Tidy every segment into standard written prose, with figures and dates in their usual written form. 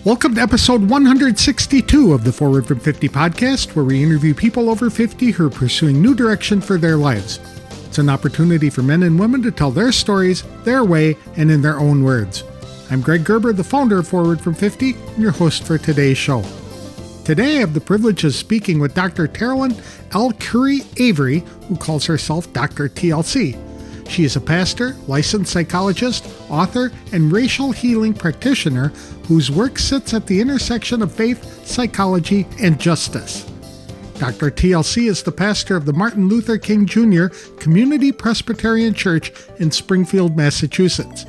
Welcome to episode 162 of the Forward from 50 podcast, where we interview people over 50 who are pursuing new direction for their lives. It's an opportunity for men and women to tell their stories, their way, and in their own words. I'm Greg Gerber, the founder of Forward from 50, and your host for today's show. Today I have the privilege of speaking with Dr. Terrlyn L. Avery, who calls herself Dr. TLC. She is a pastor, licensed psychologist, author, and racial healing practitioner whose work sits at the intersection of faith, psychology, and justice. Dr. TLC is the pastor of the Martin Luther King Jr. Community Presbyterian Church in Springfield, Massachusetts.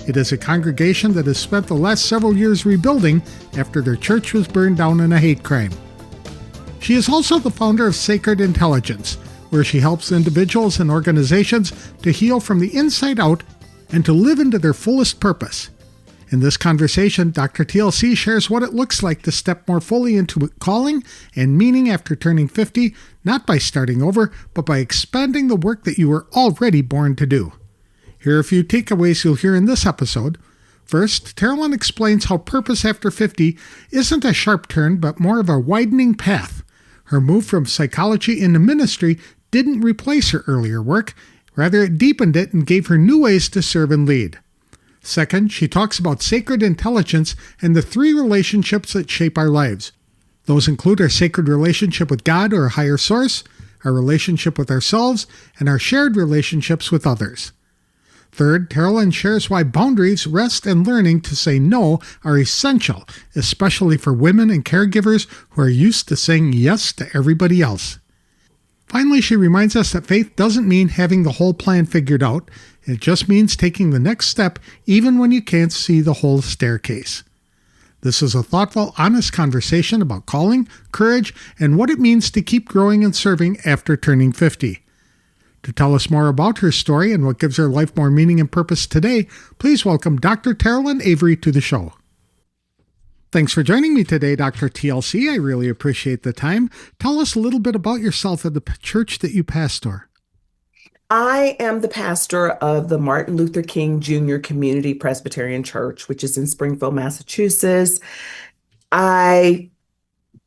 It is a congregation that has spent the last several years rebuilding after their church was burned down in a hate crime. She is also the founder of Sacred Intelligence, where she helps individuals and organizations to heal from the inside out and to live into their fullest purpose. In this conversation, Dr. TLC shares what it looks like to step more fully into calling and meaning after turning 50, not by starting over, but by expanding the work that you were already born to do. Here are a few takeaways you'll hear in this episode. First, Terrlyn explains how purpose after 50 isn't a sharp turn, but more of a widening path. Her move from psychology into ministry didn't replace her earlier work. Rather, it deepened it and gave her new ways to serve and lead. Second, she talks about sacred intelligence and the three relationships that shape our lives. Those include our sacred relationship with God or a higher source, our relationship with ourselves, and our shared relationships with others. Third, Terrlyn shares why boundaries, rest, and learning to say no are essential, especially for women and caregivers who are used to saying yes to everybody else. Finally, she reminds us that faith doesn't mean having the whole plan figured out. It just means taking the next step even when you can't see the whole staircase. This is a thoughtful, honest conversation about calling, courage, and what it means to keep growing and serving after turning 50. To tell us more about her story and what gives her life more meaning and purpose today, please welcome Dr. Terrlyn Avery to the show. Thanks for joining me today, Dr. TLC. I really appreciate the time. Tell us a little bit about yourself and the church that you pastor. I am the pastor of the Martin Luther King Jr. Community Presbyterian Church, which is in Springfield, Massachusetts. I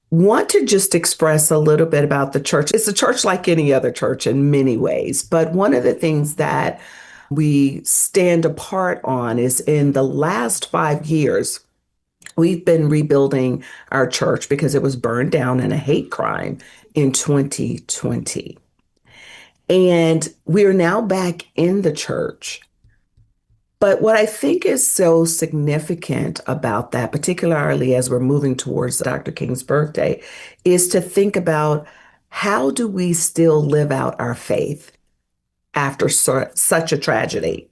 want to just express a little bit about the church. It's a church like any other church in many ways, but one of the things that we stand apart on is in the last 5 years, we've been rebuilding our church because it was burned down in a hate crime in 2020. And we are now back in the church. But what I think is so significant about that, particularly as we're moving towards Dr. King's birthday, is to think about how do we still live out our faith after such a tragedy?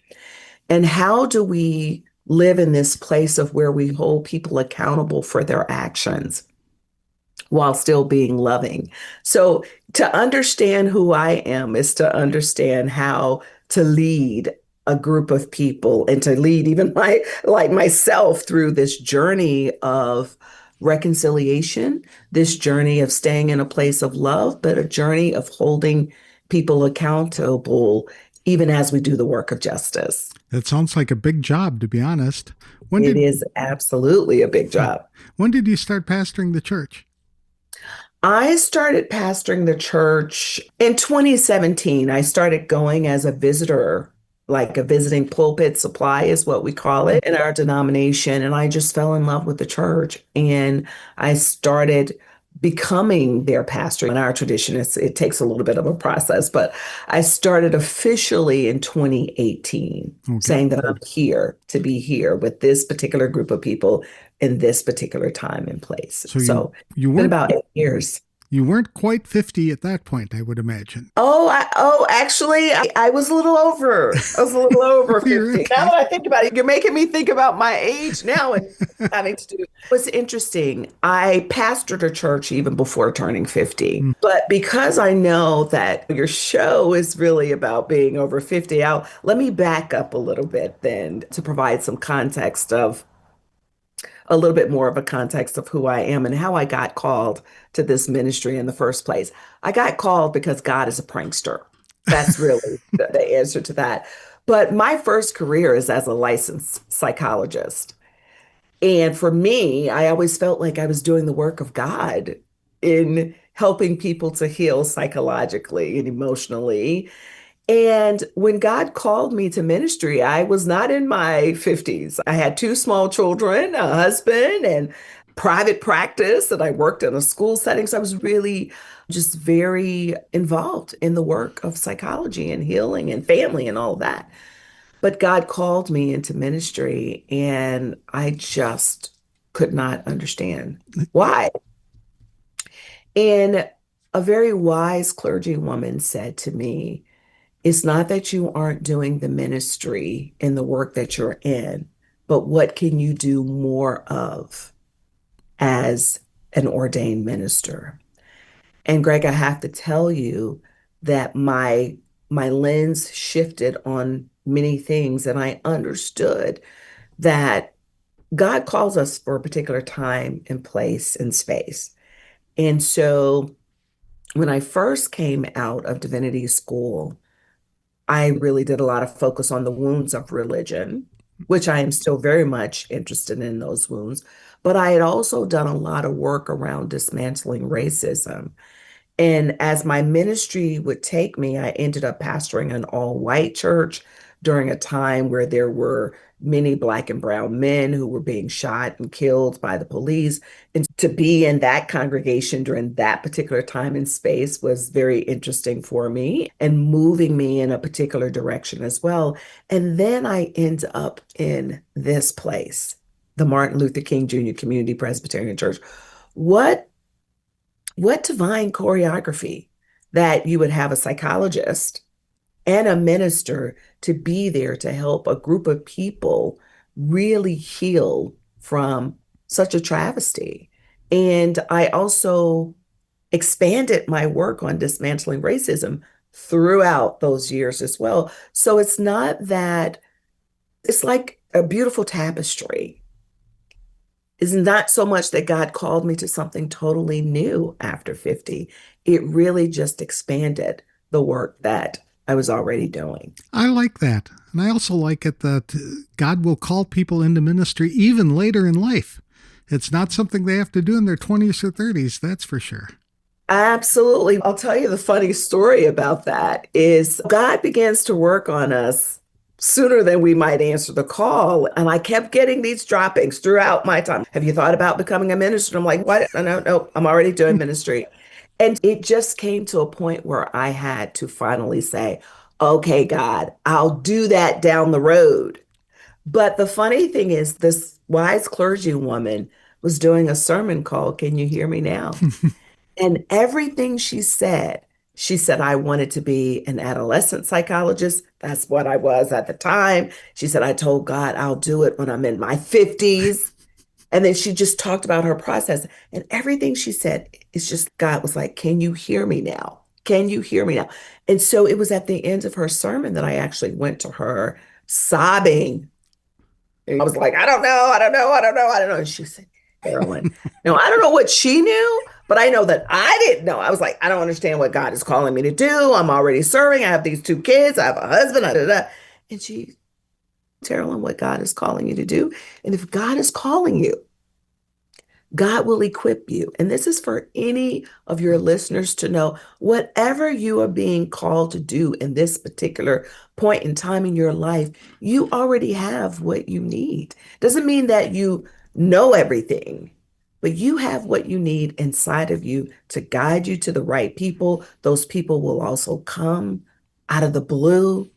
And how do we live in this place of where we hold people accountable for their actions while still being loving? So to understand who I am is to understand how to lead a group of people and to lead even myself through this journey of reconciliation, this journey of staying in a place of love, but a journey of holding people accountable even as we do the work of justice. It sounds like a big job, to be honest. It is absolutely a big job. When did you start pastoring the church? I started pastoring the church in 2017. I started going as a visitor, like a visiting pulpit supply is what we call it in our denomination. And I just fell in love with the church. And I started becoming their pastor. In our tradition, it takes a little bit of a process, but I started officially in 2018, saying that I'm here to be here with this particular group of people in this particular time and place. So you it's been about 8 years. You weren't quite 50 at that point, I would imagine. Actually, I was a little over. I was a little over 50. Okay. Now that I think about it, you're making me think about my age now and having to do it. What's interesting, I pastored a church even before turning 50. But because I know that your show is really about being over 50, let me back up a little bit then to provide some context of a little bit more of a context of who I am and how I got called to this ministry in the first place. I got called because God is a prankster. That's really the answer to that. But my first career is as a licensed psychologist. And for me, I always felt like I was doing the work of God in helping people to heal psychologically and emotionally. And when God called me to ministry, I was not in my 50s. I had two small children, a husband, and private practice, and I worked in a school setting. So I was really just very involved in the work of psychology and healing and family and all of that. But God called me into ministry, and I just could not understand why. And a very wise clergy woman said to me, it's not that you aren't doing the ministry and the work that you're in, but what can you do more of as an ordained minister? And Greg, I have to tell you that my lens shifted on many things, and I understood that God calls us for a particular time and place and space. And so when I first came out of divinity school, I really did a lot of focus on the wounds of religion, which I am still very much interested in those wounds. But I had also done a lot of work around dismantling racism. And as my ministry would take me, I ended up pastoring an all-white church during a time where there were many Black and brown men who were being shot and killed by the police. And to be in that congregation during that particular time and space was very interesting for me and moving me in a particular direction as well. And then I end up in this place, the Martin Luther King Jr. Community Presbyterian Church. What what divine choreography that you would have a psychologist and a minister to be there to help a group of people really heal from such a travesty. And I also expanded my work on dismantling racism throughout those years as well. So it's not that it's like a beautiful tapestry. It's not so much that God called me to something totally new after 50. It really just expanded the work that I was already doing. I like that. And I also like it that God will call people into ministry even later in life. It's not something they have to do in their 20s or 30s, that's for sure. Absolutely. I'll tell you the funny story about that is God begins to work on us sooner than we might answer the call. And I kept getting these droppings throughout my time. Have you thought about becoming a minister? I'm like, what? No, no, no, I'm already doing ministry. And it just came to a point where I had to finally say, okay, God, I'll do that down the road. But the funny thing is, this wise clergy woman was doing a sermon called Can You Hear Me Now? And everything she said, I wanted to be an adolescent psychologist. That's what I was at the time. She said, I told God I'll do it when I'm in my 50s. And then she just talked about her process. And everything she said, it's just God was like, can you hear me now? Can you hear me now? And so it was at the end of her sermon that I actually went to her sobbing. And I was like, I don't know, I don't know, I don't know, I don't know. And she said, Terrlyn. Now, I don't know what she knew, but I know that I didn't know. I was like, I don't understand what God is calling me to do. I'm already serving. I have these two kids. I have a husband. Da, da, da. And she, Terrlyn, what God is calling you to do. And if God is calling you, God will equip you. And this is for any of your listeners to know whatever you are being called to do in this particular point in time in your life, you already have what you need. Doesn't mean that you know everything, but you have what you need inside of you to guide you to the right people. Those people will also come out of the blue.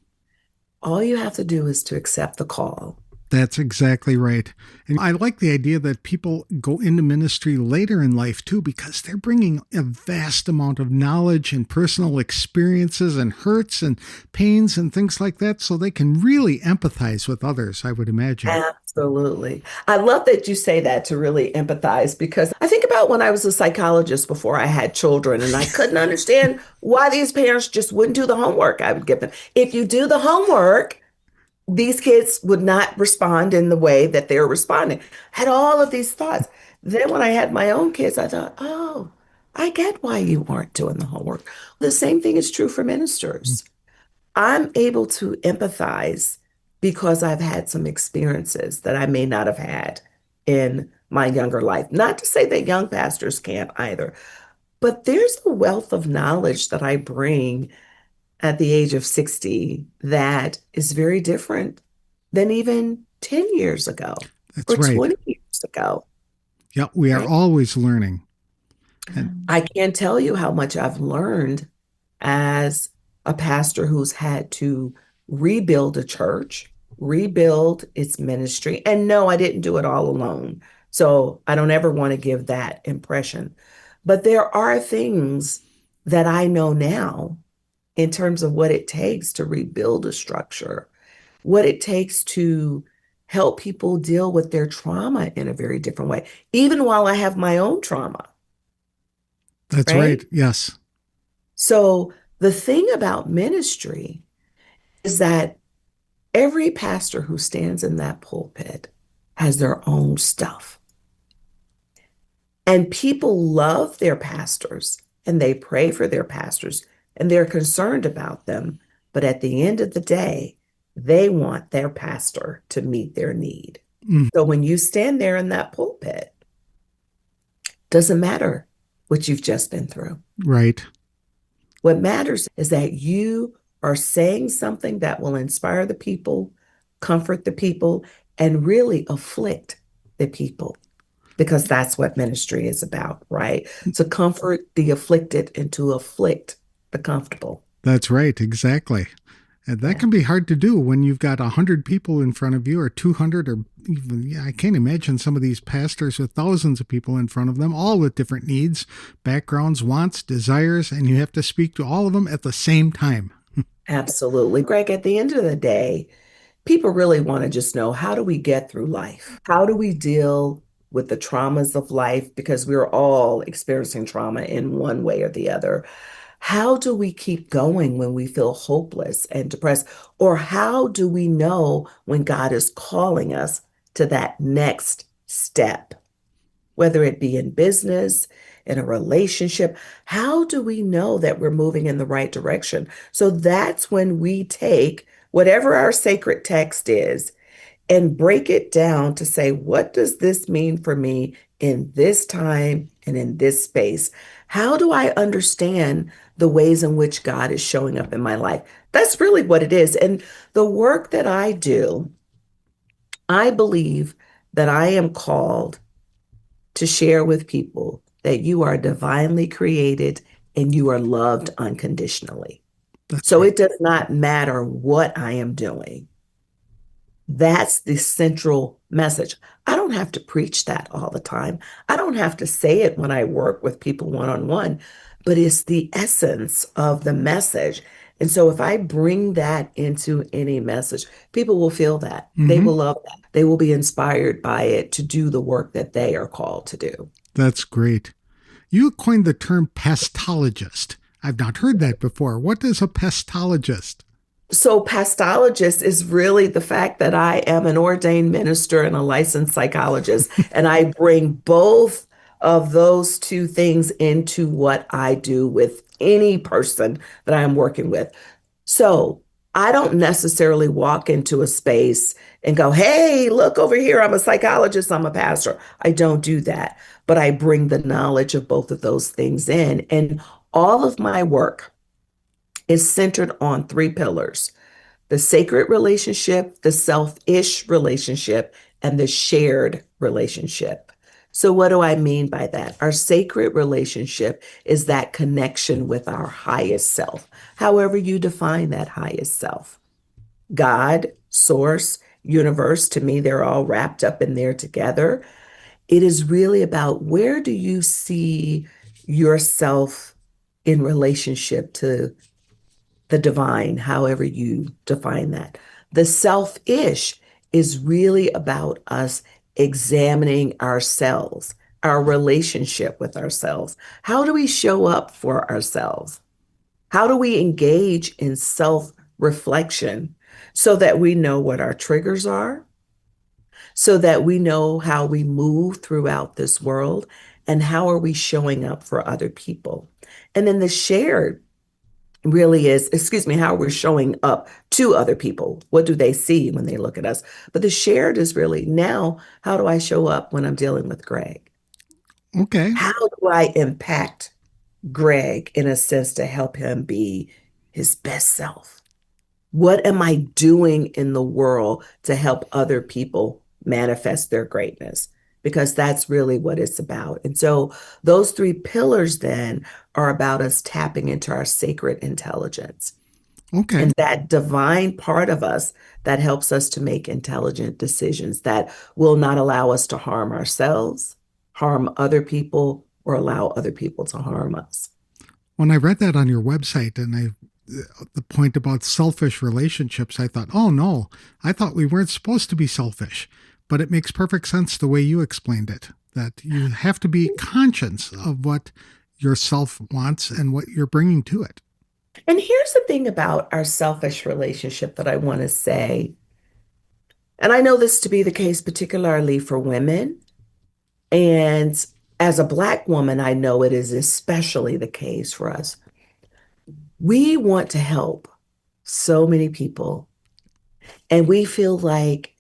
All you have to do is to accept the call. That's exactly right. And I like the idea that people go into ministry later in life too, because they're bringing a vast amount of knowledge and personal experiences and hurts and pains and things like that. So they can really empathize with others, I would imagine. Absolutely. I love that you say that to really empathize because I think about when I was a psychologist before I had children and I couldn't understand why these parents just wouldn't do the homework I would give them. If you do the homework, these kids would not respond in the way that they're responding. Had all of these thoughts. Then when I had my own kids, I thought, oh, I get why you aren't doing the homework. The same thing is true for ministers. I'm able to empathize because I've had some experiences that I may not have had in my younger life. Not to say that young pastors can't either, but there's a wealth of knowledge that I bring at the age of 60 that is very different than even 10 years ago That's or right. 20 years ago, Yeah, we are right? always learning. And I can't tell you how much I've learned as a pastor who's had to rebuild a church, rebuild its ministry. And no, I didn't do it all alone. So I don't ever want to give that impression. But there are things that I know now in terms of what it takes to rebuild a structure, what it takes to help people deal with their trauma in a very different way, even while I have my own trauma, that's right. right? Yes. So the thing about ministry is that every pastor who stands in that pulpit has their own stuff. And people love their pastors and they pray for their pastors and they're concerned about them. But at the end of the day, they want their pastor to meet their need. Mm, So when you stand there in that pulpit, doesn't matter what you've just been through. right. What matters is that you are saying something that will inspire the people, comfort the people, and really afflict the people, because that's what ministry is about, right? To comfort the afflicted and to afflict the comfortable. That's right. Exactly. And that Yeah, can be hard to do when you've got 100 people in front of you, or 200, or even, yeah, I can't imagine some of these pastors with thousands of people in front of them, all with different needs, backgrounds, wants, desires, and you have to speak to all of them at the same time. absolutely. Greg, at the end of the day, people really want to just know, how do we get through life? How do we deal with the traumas of life? Because we're all experiencing trauma in one way or the other. How do we keep going when we feel hopeless and depressed? Or how do we know when God is calling us to that next step, whether it be in business, in a relationship? How do we know that we're moving in the right direction? So that's when we take whatever our sacred text is and break it down to say, what does this mean for me in this time and in this space? How do I understand the ways in which God is showing up in my life? That's really what it is. And the work that I do, I believe that I am called to share with people that you are divinely created and you are loved unconditionally. That's So right. it does not matter what I am doing. That's the central message. I don't have to preach that all the time. I don't have to say it when I work with people one on one, but it's the essence of the message. And so if I bring that into any message, people will feel that. They Hmm. will love that. They will be inspired by it to do the work that they are called to do. That's great. You coined the term pestologist. I've not heard that before. What is a pestologist? So, pastologist is really the fact that I am an ordained minister and a licensed psychologist, and I bring both of those two things into what I do with any person that I'm working with. So, I don't necessarily walk into a space and go, hey, look over here, I'm a psychologist, I'm a pastor. I don't do that, but I bring the knowledge of both of those things in. And all of my work is centered on three pillars: the sacred relationship, the selfish relationship, and the shared relationship. So, what do I mean by that? Our sacred relationship is that connection with our highest self, however you define that highest self. God, source, universe, to me, they're all wrapped up in there together. It is really about, where do you see yourself in relationship to the divine, however you define that. The selfish is really about us examining ourselves, our relationship with ourselves. How do we show up for ourselves? How do we engage in self reflection so that we know what our triggers are, so that we know how we move throughout this world, and how are we showing up for other people? And then the shared really is, excuse me, how we're showing up to other people. What do they see when they look at us? But the shared is really now, how do I show up when I'm dealing with Greg? Okay. How do I impact Greg in a sense to help him be his best self? What am I doing in the world to help other people manifest their greatness? Because that's really what it's about. And so those three pillars then are about us tapping into our sacred intelligence Okay. and that divine part of us that helps us to make intelligent decisions that will not allow us to harm ourselves, harm other people, or allow other people to harm us. When I read that on your website and the point about selfish relationships, I thought, oh no, I thought we weren't supposed to be selfish. But it makes perfect sense the way you explained it, that you have to be conscious of what yourself wants and what you're bringing to it. And here's the thing about our selfish relationship that I want to say, and I know this to be the case particularly for women. And as a Black woman, I know it is especially the case for us. We want to help so many people, and we feel like